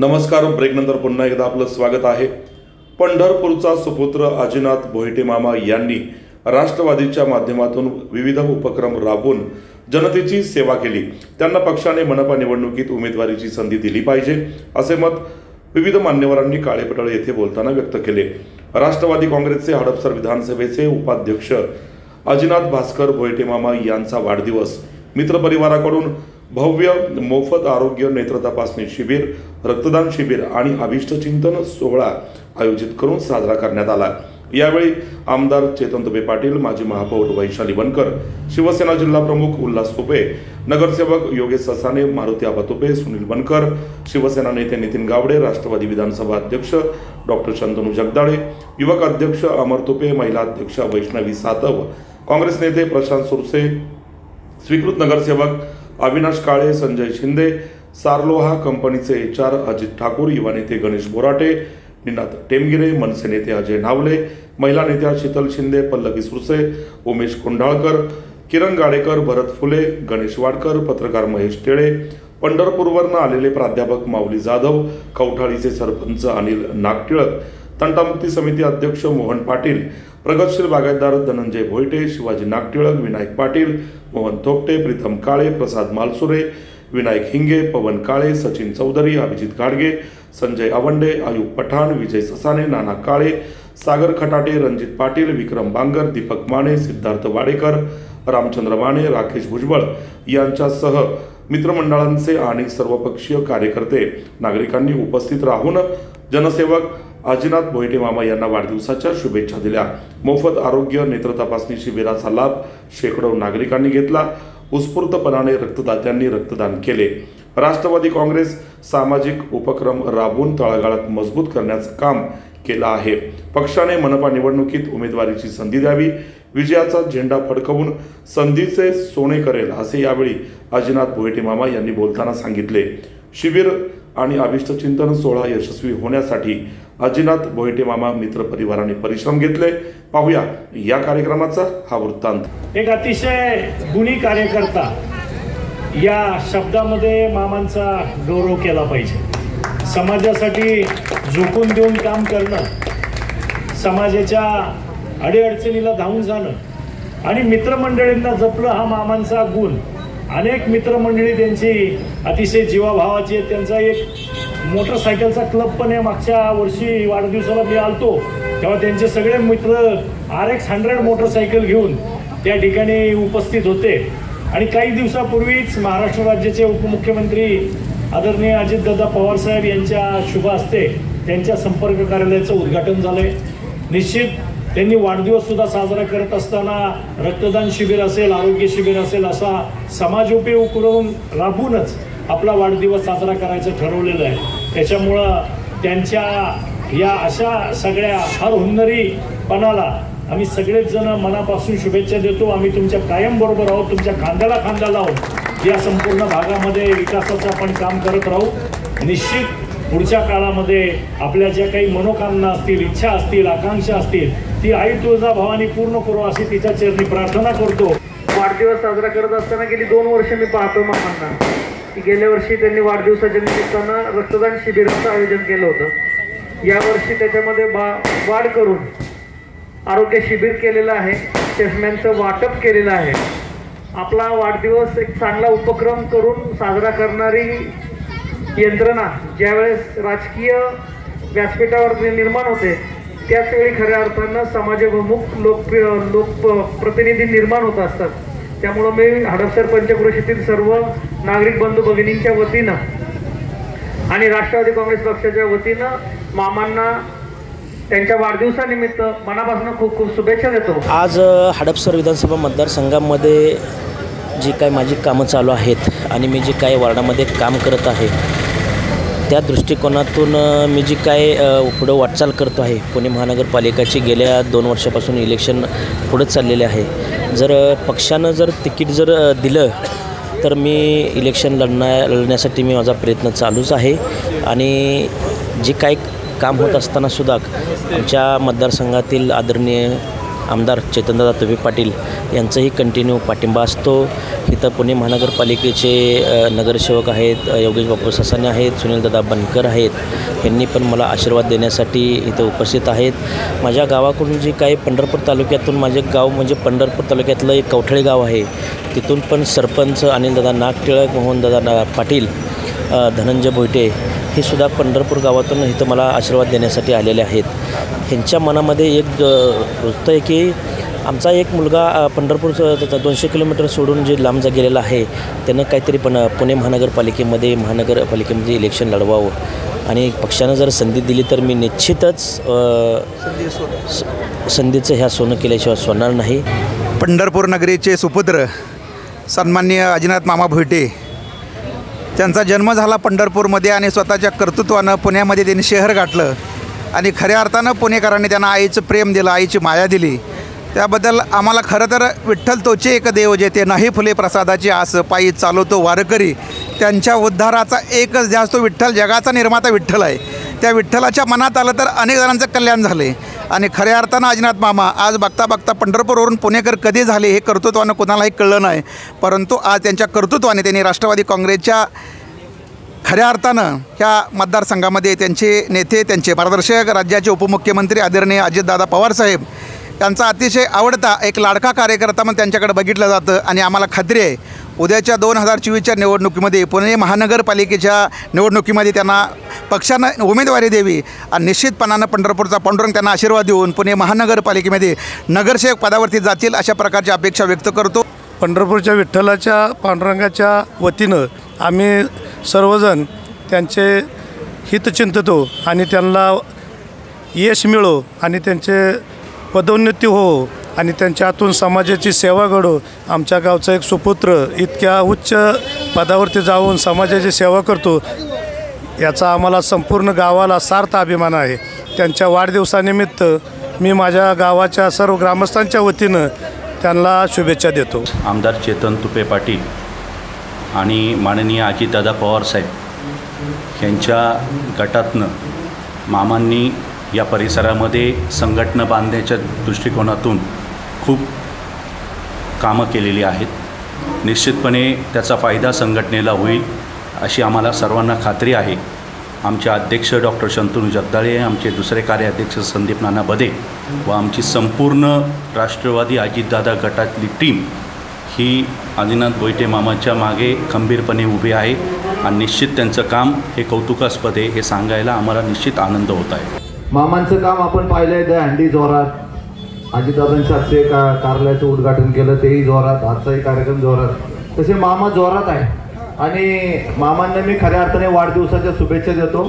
नमस्कार. ब्रेकनंतर पुन्हा एकदा आपलं स्वागत आहे. पंढरपूरचा सुपुत्र अजिनाथ भोईटे मामा यांनी राष्ट्रवादीच्या माध्यमातून विविध उपक्रम राबवून जनतेची सेवा केली. त्यांना पक्षाने मनपा निवडणुकीत उमेदवारीची संधी दिली पाहिजे असे मत विविध मान्यवरांनी काळेपटळ येथे बोलताना व्यक्त केले. राष्ट्रवादी काँग्रेसचे हडपसर विधानसभेचे उपाध्यक्ष अजिनाथ भास्कर भोईटे मामा यांचा वाढदिवस मित्रपरिवाराकडून भव्य मोफत आरोग्य नेत्र तपासणी शिबिर, रक्तदान शिबिर आणि अभिष्टचिंतन सोहळा आयोजित करून साजरा करण्यात आला. यावेळी आमदार चेतन तुपे पाटील, माजी महापौर वैशाली बनकर, शिवसेना जिल्हा प्रमुख उल्हास तुपे, नगरसेवक योगेश ससाने, मारुती आबा तुपे, सुनील बनकर, शिवसेना नेते नितीन गावडे, राष्ट्रवादी विधानसभा अध्यक्ष डॉक्टर शंतनू जगदाळे, युवक अध्यक्ष अमर तुपे, महिला अध्यक्ष वैष्णवी सातव, काँग्रेस नेते प्रशांत सुरसे, स्वीकृत नगरसेवक अविनाश काळे, संजय शिंदे, सारलोहा कंपनीचे HR अजित ठाकूर, युवा नेते गणेश बोराटे, निनाद टेमगिरे, मनसे नेते अजय नावले, महिला नेत्या शीतल शिंदे, पल्लवी सुरसे, उमेश कोंढाळकर, किरण गाडेकर, भरत फुले, गणेश वाडकर, पत्रकार महेश टेळे, पंढरपूरवरून आलेले प्राध्यापक माऊली जाधव, कवठाळीचे सरपंच अनिल नागटिळक, तंटामुक्ती समिती अध्यक्ष मोहन पाटील, प्रगतशील बागायतदार धनंजय भोईटे, शिवाजी नागटिळक, विनायक पाटील, मोहन थोपटे, प्रीतम काळे, प्रसाद मालसुरे, विनायक हिंगे, पवन काळे, सचिन चौधरी, अभिजित गाडगे, संजय अवंडे, आयुब पठाण, विजय ससाने, नाना काळे, सागर खटाटे, रणजित पाटील, विक्रम बांगर, दीपक माने, सिद्धार्थ वाडेकर, रामचंद्र माने, राकेश भुजबळ यांच्यासह मित्रमंडळांचे आणि सर्वपक्षीय कार्यकर्ते नागरिकांनी उपस्थित राहून जनसेवक अजिनाथ भोईटे मामा यांना वाढदिवसाच्या शुभेच्छा दिल्या. मोफत आरोग्य नेत्र तपासणी शिबिराचा लाभ शेकडो नागरिकांनी घेतला. उत्स्फूर्तपणाने रक्तदात्यांनी रक्तदान केले. राष्ट्रवादी काँग्रेस सामाजिक उपक्रम राबवून तळागाळात मजबूत करण्याचं काम केलं आहे. पक्षाने मनपा निवडणुकीत उमेदवारीची संधी द्यावी, विजयाचा झेंडा फडकवून संधीचे सोने करेल असे यावेळी अजिनाथ भोईटे मामा यांनी बोलताना सांगितले. शिबिर आणि अभिष्टचिंतन सोहळा यशस्वी होण्यासाठी अजिनाथ भोईटे मामा मित्र परिवाराने परिश्रम घेतले. पाहूया या कार्यक्रमाचा हा वृत्तांत. एक अतिशय गुणी कार्यकर्ता या शब्दामध्ये मामांचा गौरव केला पाहिजे. समाजासाठी झोकून देऊन काम करणं, समाजाच्या अडीअडचणीला धावून जाणं आणि मित्रमंडळींना जपलं हा मामांचा गुण. अनेक मित्रमंडळी त्यांची अतिशय जीवाभावाची आहेत. त्यांचा एक मोटरसायकलचा क्लब पण आहे. मागच्या वर्षी वाढदिवसाला मी आलतो तेव्हा त्यांचे सगळे मित्र RX 100 मोटरसायकल घेऊन त्या ठिकाणी उपस्थित होते. आणि काही दिवसापूर्वीच महाराष्ट्र राज्याचे उपमुख्यमंत्री आदरणीय अजितदादा पवार साहेब यांच्या शुभ हस्ते त्यांच्या संपर्क कार्यालयाचं उद्घाटन झालंय. निश्चित त्यांनी वाढदिवस सुद्धा साजरा करत असताना रक्तदान शिबिर असेल, आरोग्य शिबिर असेल असा समाजोपयोगी उपक्रम राबवूनच आपला वाढदिवस साजरा करायचं ठरवलेलं आहे. त्याच्यामुळं त्यांच्या या अशा सगळ्या हर हुन्नरीपणाला आम्ही सगळेच जण मनापासून शुभेच्छा देतो. आम्ही तुमच्या कायम बरोबर आहोत. तुमच्या खांद्याला खांदा लावून या संपूर्ण भागामध्ये विकासाचं आपण काम करत राहू. निश्चित पुढच्या काळामध्ये आपल्या ज्या काही मनोकामना असतील, इच्छा असतील, आकांक्षा असतील ती आई तुळजाभवानी पूर्ण करू अशी तिच्या चरणी प्रार्थना करतो. वाढदिवस साजरा करत असताना गेली 2 वर्ष मी पाहतो मामांना की गेल्या वर्षी त्यांनी वाढदिवसाच्या निमित्तानं रक्तदान शिबिराचं आयोजन केलं होतं. यावर्षी त्याच्यामध्ये वाढ करून आरोग्य शिबिर केलेलं आहे, चष्म्यांचं वाटप केलेलं आहे. आपला वाढदिवस एक चांगला उपक्रम करून साजरा करणारी यंत्रणा ज्यावेळेस राजकीय व्यासपीठावर निर्माण होते त्याचवेळी खऱ्या अर्थानं समाजोन्मुख लोकप्रतिनिधी निर्माण होत असतात. त्यामुळं मी हडपसर पंचक्रोशीतील सर्व नागरिक बंधू भगिनींच्या वतीनं आणि राष्ट्रवादी काँग्रेस पक्षाच्या वतीनं मामांना त्यांच्या वाढदिवसानिमित्त मनापासून खूप खूप शुभेच्छा देतो. आज हडपसर विधानसभा मतदारसंघामध्ये जी काय माझी कामं चालू आहेत आणि मी जे काय वार्डामध्ये काम करत आहे त्या दृष्टिकोनातून मी जी काय पुढं वाटचाल करतो आहे. पुणे महानगरपालिकेची गेल्या 2 वर्षापासून इलेक्शन पुढे चाललेले आहे. जर पक्षानं जर तिकीट जर दिलं तर मी इलेक्शन लढण्यासाठी मी माझा प्रयत्न चालूच आहे. आणि जे काही काम होत असतानासुद्धा आमच्या मतदारसंघातील आदरणीय आमदार चेतनदादा तुपे पाटील यांचाही कंटिन्यू पाठिंबा असतो. इथं पुणे महानगरपालिकेचे नगरसेवक आहेत, योगेश बापू ससाने आहेत, सुनीलदादा बनकर आहेत. यांनी पण मला आशीर्वाद देण्यासाठी इथं उपस्थित आहेत. माझ्या गावाकडून जी काही पंढरपूर तालुक्यातून माझे गाव म्हणजे पंढरपूर तालुक्यातलं एक कवठळे गाव आहे, तिथून पण सरपंच अनिलदादा नागटिळक, मोहनदादा पाटील, धनंजय भोईटे हे सुद्धा पंढरपूर गावातून इथं मला आशीर्वाद देण्यासाठी आलेले आहेत. ह्यांच्या मनामध्ये एक होतं आहे की आमचा एक मुलगा पंढरपूरचं 200 किलोमीटर सोडून जे लांब गेलेला आहे, त्यानं काहीतरी पुणे महानगरपालिकेमध्ये इलेक्शन लढवावं आणि पक्षानं जर संधी दिली तर मी निश्चितच संधीचं ह्या सोनं केल्याशिवाय सोडणार नाही. पंढरपूर नगरीचे सुपुत्र सन्माननीय अजिनाथ मामा भोईटे, त्यांचा जन्म झाला पंढरपूरमध्ये आणि स्वतःच्या कर्तृत्वानं पुण्यामध्ये त्यांनी शहर गाठलं आणि खऱ्या अर्थानं पुणेकरांनी त्यांना आईचं प्रेम दिलं, आईची माया दिली. त्याबद्दल आम्हाला खरं तर विठ्ठल तोचे एक देव जेते नाही फुले प्रसादाची आस, पायी चालवतो वारकरी, त्यांच्या उद्धाराचा एकच ध्यास तो विठ्ठल, जगाचा निर्माता विठ्ठल आहे. त्या विठ्ठलाच्या मनात आलं तर अनेक जणांचं कल्याण झाले आणि खऱ्या अर्थानं अजिनाथ मामा आज बघता बघता पंढरपूरवरून पुणेकर कधी झाले हे कर्तृत्वानं कोणालाही कळलं नाही, परंतु आज त्यांच्या कर्तृत्वाने त्यांनी राष्ट्रवादी काँग्रेसच्या खऱ्या अर्थानं ह्या मतदारसंघामध्ये त्यांचे नेते, त्यांचे मार्गदर्शक, राज्याचे उपमुख्यमंत्री आदरणीय अजितदादा पवारसाहेब यांचा अतिशय आवडता एक लाडका कार्यकर्ता म्हणून त्यांच्याकडे बघितलं जातं आणि आम्हाला खात्री आहे उद्याच्या 2024च्या निवडणुकीमध्ये पुणे महानगरपालिकेच्या निवडणुकीमध्ये त्यांना पक्षानं उमेदवारी द्यावी आणि निश्चितपणानं पंढरपूरचा पांडुरंग त्यांना आशीर्वाद देऊन पुणे महानगरपालिकेमध्ये नगरसेवक पदावरती जातील अशा प्रकारची अपेक्षा व्यक्त करतो. पंढरपूरच्या विठ्ठलाच्या पांडुरंगाच्या वतीनं आम्ही सर्वजण त्यांचे हित चिंततो आणि त्यांना यश मिळो आणि त्यांचे पदोन्नती हो आणि त्यांच्या हातून समाजाची सेवा घडो. आमच्या गावचा एक सुपुत्र इतक्या उच्च पदावरती जाऊन समाजाची सेवा करतो याचा आम्हाला संपूर्ण गावाला सार्थ अभिमान आहे. त्यांच्या वाढदिवसानिमित्त मी माझ्या गावाच्या सर्व ग्रामस्थांच्या वतीनं त्यांना शुभेच्छा देतो. आमदार चेतन तुपे पाटील आणि माननीय अजितदादा पवारसाहेब यांच्या गटातनं मामांनी या परिसरामध्ये संघटना बांधण्याच्या दृष्टिकोनातून खूप कामं केलेली आहेत. निश्चितपणे त्याचा फायदा संघटनेला होईल अशी आम्हाला सर्वांना खात्री आहे. आमचे अध्यक्ष डॉक्टर शंतनू जगदाळे, आमचे दुसरे कार्याध्यक्ष संदीप नाना बदे व आमची संपूर्ण राष्ट्रवादी अजितदादा गटातली टीम ही आदिनाथ भोईटे मामाच्या मागे खंबीरपणे उभी आहे आणि निश्चित त्यांचं काम हे कौतुकास्पद आहे हे सांगायला आम्हाला निश्चित आनंद होत आहे. मामांचं काम आपण पाहिलंय, दहीहंडी जोरात, अजितदादांच्या आजचे कार्यालयाचं उद्घाटन केलं तेही जोरात, आजचाही कार्यक्रम जोरात, तसे मामा जोरात आहे आणि मामांना मी खऱ्या अर्थाने वाढदिवसाच्या शुभेच्छा देतो.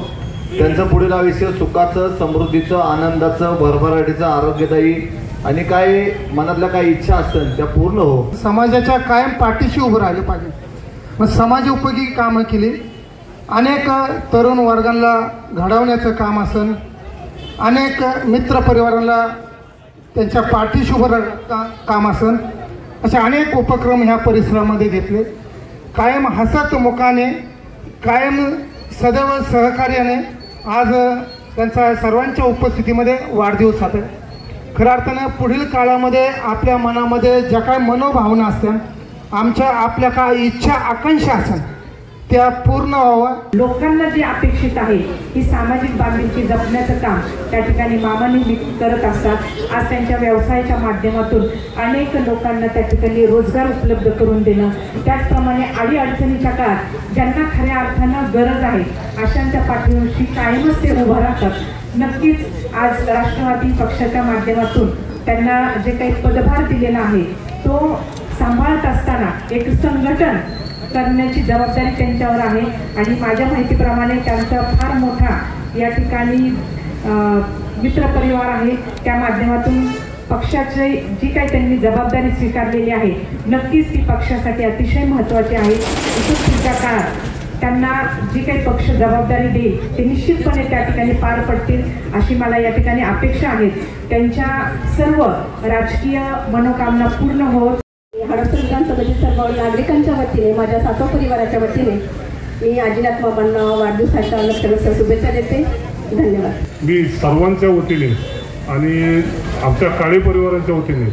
त्यांचं पुढील आयुष्य सुखाचं, समृद्धीचं, आनंदाचं, भरभराटीचं, आरोग्यदायी आणि काय मनातल्या काही इच्छा असतील त्या पूर्ण हो. समाजाच्या कायम पाठीशी उभं राहिलं पाहिजे. मग समाजोपयोगी कामं केली, अनेक तरुण वर्गांना घडवण्याचं काम असेल, अनेक मित्रपरिवारांना त्यांच्या पाठीशी उभं काम असेल, असे अनेक उपक्रम ह्या परिसरामध्ये घेतले. कायम हसत मुखाने, कायम सदैव सहकार्याने आज त्यांचा सर्वांच्या उपस्थितीमध्ये वाढदिवस आहे. खऱ्या अर्थानं पुढील काळामध्ये आपल्या मनामध्ये ज्या काय मनोभावना असतात, आपल्या काय इच्छा आकांक्षा असतात त्या पूर्ण व्हावं. लोकांना जे अपेक्षित आहे ही सामाजिक बांधिलकी जपण्याचं काम त्या ठिकाणी मामांनी करत असतात. आज त्यांच्या व्यवसायाच्या माध्यमातून अनेक लोकांना त्या ठिकाणी रोजगार उपलब्ध करून देणं, त्याचप्रमाणे अडीअडचणीच्या काळात ज्यांना खऱ्या अर्थानं गरज आहे अशांच्या पाठीशी कायमच ते उभं राहतात. नक्कीच आज राष्ट्रवादी पक्षाच्या माध्यमातून त्यांना जे काही पदभार दिलेला आहे तो सांभाळत असताना एक संघटन करण्याची जबाबदारी त्यांच्यावर आहे आणि माझ्या माहितीप्रमाणे त्यांचा फार मोठा या ठिकाणी मित्रपरिवार आहे. त्या माध्यमातून पक्षाची जी काही त्यांनी जबाबदारी स्वीकारलेली आहे नक्कीच ती पक्षासाठी अतिशय महत्त्वाची आहे. पुढच्या काळात त्यांना जी काही पक्ष जबाबदारी देईल ते निश्चितपणे त्या ठिकाणी पार पडतील अशी मला या ठिकाणी अपेक्षा आहेत. त्यांच्या सर्व राजकीय मनोकामना पूर्ण होत हडपसर विधानसभेतील सर्व नागरिकांच्या वतीने, माझ्या सातव परिवाराच्या वतीने मी अजिनाथ मामांना वाढदिवसाच्या शुभेच्छा देते. धन्यवाद. मी सर्वांच्या वतीने आणि आमच्या काळे परिवाराच्या वतीने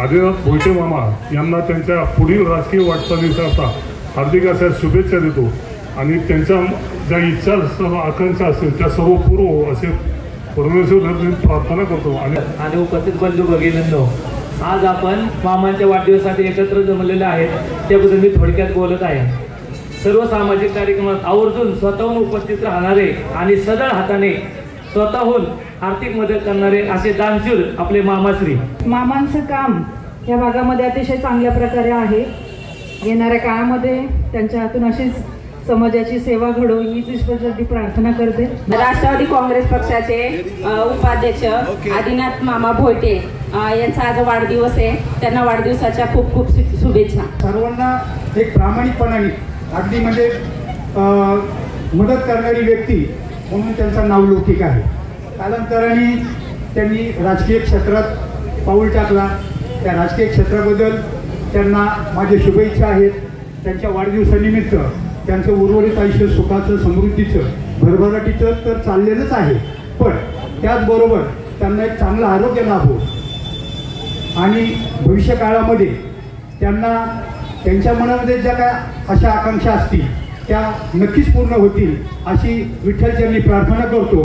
आदिनाथ भोईटे मामा यांना त्यांच्या पुढील राजकीय वाटचालीकरता हार्दिक अशा शुभेच्छा देतो आणि त्यांच्या ज्या इच्छा आकांक्षा असतील त्या सर्व पूर्व असे परमेश्वर प्रार्थना करतो. आणि उपस्थित बंधू भगिनींनो, आज आपण मामांच्या वाढदिवसासाठी एकत्र जमलेले आहेत त्याबद्दल मी थोडक्यात बोलत आहे. सर्व सामाजिक कार्यक्रमात आवर्जून स्वतःहून उपस्थित राहणारे आणि सदळ हाताने स्वतःहून आर्थिक मदत करणारे असे दानशूर आपले मामाश्री. मामांचं काम या भागामध्ये अतिशय चांगल्या प्रकारे आहे. येणाऱ्या काळामध्ये त्यांच्या हातून अशीच समाजाची सेवा घडो हीच प्रार्थना करते. राष्ट्रवादी काँग्रेस पक्षाचे उपाध्यक्ष आदिनाथ मामा भोईटे यांचा आज वाढदिवस आहे. त्यांना वाढदिवसाच्या खूप खूप शुभेच्छा. सर्वांना एक प्रामाणिकपणाने अगदी म्हणजे मदत करणारी व्यक्ती म्हणून त्यांचा नावलौकिक आहे. कालांतराने त्यांनी राजकीय क्षेत्रात पाऊल टाकला. त्या राजकीय क्षेत्राबद्दल त्यांना माझ्या शुभेच्छा आहेत. त्यांच्या वाढदिवसानिमित्त त्यांचं उर्वरित आयुष्य सुखाचं समृद्धीचं भरभराटीचं तर चाललेलंच आहे, पण त्याचबरोबर त्यांना एक चांगलं आरोग्य लाभो आणि भविष्यकाळामध्ये त्यांना त्यांच्या मनामध्ये ज्या काय अशा आकांक्षा असतील त्या नक्कीच पूर्ण होतील अशी विठ्ठलचरणी प्रार्थना करतो.